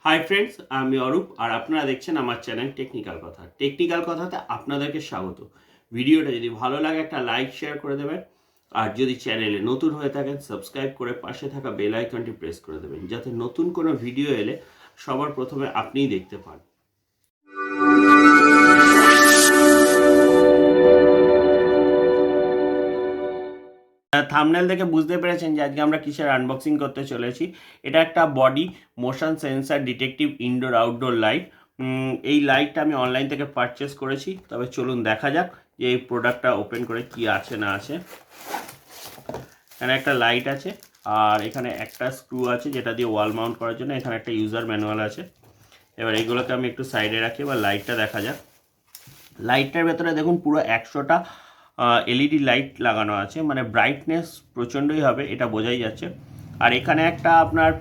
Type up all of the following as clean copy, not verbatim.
Hi friends, আমি অরূপ আর আপনারা দেখছেন আমার চ্যানেল টেকনিক্যাল কথা। টেকনিক্যাল কথাতে আপনাদেরকে স্বাগত। ভিডিওটা যদি ভালো লাগে একটা লাইক শেয়ার করে দেবেন, আর যদি চ্যানেলে নতুন হয়ে থাকেন সাবস্ক্রাইব করে পাশে থাকা বেল আইকনটি প্রেস করে দেবেন, যাতে নতুন কোনো ভিডিও এলে সবার প্রথমে আপনিই দেখতে পান। থাম্বনেল দেখে বুঝতে পেরেছেন যে আজকে আমরা কিসের আনবক্সিং করতে চলেছি। এটা একটা body motion sensor detective indoor outdoor light. এই লাইটটা আমি অনলাইন থেকে পারচেস করেছি। তবে চলুন দেখা যাক যে এই প্রোডাক্টটা ওপেন করে কি আছে না আছে। এখানে একটা লাইট আছে, আর এখানে একটা স্ক্রু আছে যেটা দিয়ে ওয়াল মাউন্ট করার জন্য। এখানে একটা ইউজার ম্যানুয়াল আছে। এবার এইগুলোকে আমি একটু সাইডে রাখি, এবার লাইটটা দেখা যাক। লাইটটার ভেতরে দেখুন পুরো 100টা এলইডি লাইট লাগানো আছে, মানে ব্রাইটনেস প্রচণ্ডই হবে, এটা বোঝাই যাচ্ছে। আর এখানে একটা আপনার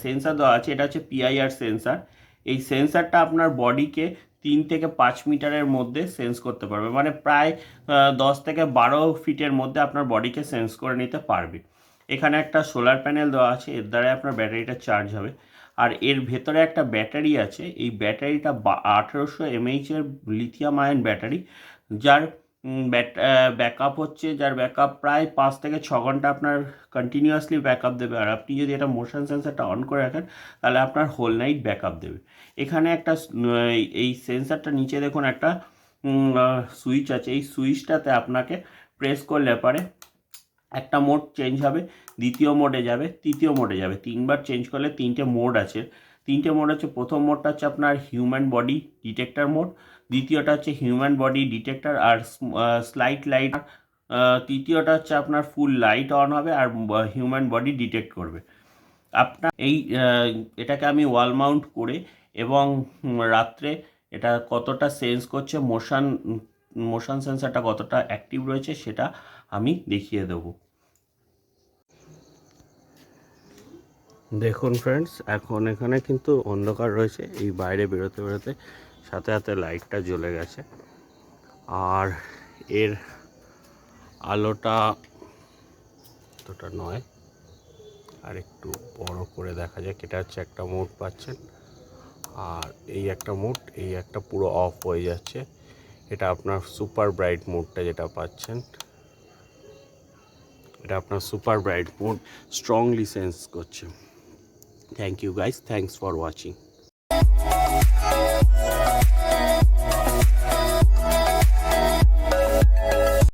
সেন্সার দেওয়া আছে, এটা হচ্ছে পিআইআর সেন্সার। এই সেন্সারটা আপনার বডিকে 3 থেকে 5 মিটারের মধ্যে সেন্স করতে পারবে, মানে প্রায় 10 থেকে 12 ফিটের মধ্যে আপনার বডিকে সেন্স করে নিতে পারবে। এখানে একটা সোলার প্যানেল দেওয়া আছে, এর দ্বারাই আপনার ব্যাটারিটা চার্জ হবে। আর এর ভেতরে একটা ব্যাটারি আছে, এই ব্যাটারিটা 1800 এমএইচের লিথিয়াম আয়ন ব্যাটারি, যার ব্যাকআপ হচ্ছে, যার ব্যাকআপ প্রায় 5 থেকে 6 ঘন্টা আপনার কন্টিনিউয়াসলি ব্যাকআপ দেবে। আর আপনি যদি এটা মোশন সেন্সারটা অন করে রাখেন তাহলে আপনার হোল নাইট ব্যাকআপ দেবে। এখানে একটা এই সেন্সারটা নিচে দেখুন একটা সুইচ আছে, এই সুইচটাতে আপনাকে প্রেস করলে পরে একটা মোড চেঞ্জ হবে, দ্বিতীয় মোডে যাবে, তৃতীয় মোডে যাবে। 3বার চেঞ্জ করলে 3টে মোড আছে। 3টে মোড হচ্ছে, প্রথম মোডটা হচ্ছে আপনার হিউম্যান বডি ডিটেক্টর মোড, দ্বিতীয়টা হচ্ছে হিউম্যান বডি ডিটেক্টর আর স্লাইট লাইট, তৃতীয়টা হচ্ছে আপনার ফুল লাইট অন হবে আর হিউম্যান বডি ডিটেক্ট করবে। আপনার এটাকে আমি ওয়াল মাউন্ট করে এবং রাত্রে এটা কতটা সেন্স করছে, মোশন সেন্সারটা কতটা অ্যাক্টিভ রয়েছে সেটা আমি দেখিয়ে দেবো। দেখুন ফ্রেন্ডস, এখন এখানে কিন্তু অন্ধকার রয়েছে, এই বাইরে বেরোতে বেরোতে সাথে সাথে লাইটটা জ্বলে গেছে। আর এর আলোটা অতটা নয়, আর একটু বড় করে দেখা যাক। এটা হচ্ছে একটা মোড পাচ্ছেন, আর এই একটা মোড, এই একটা পুরো অফ হয়ে যাচ্ছে। এটা আপনার সুপার ব্রাইট মোডটা যেটা পাচ্ছেন, এটা আপনার super bright mode strongly sense করছে। Thank you guys, thanks for watching.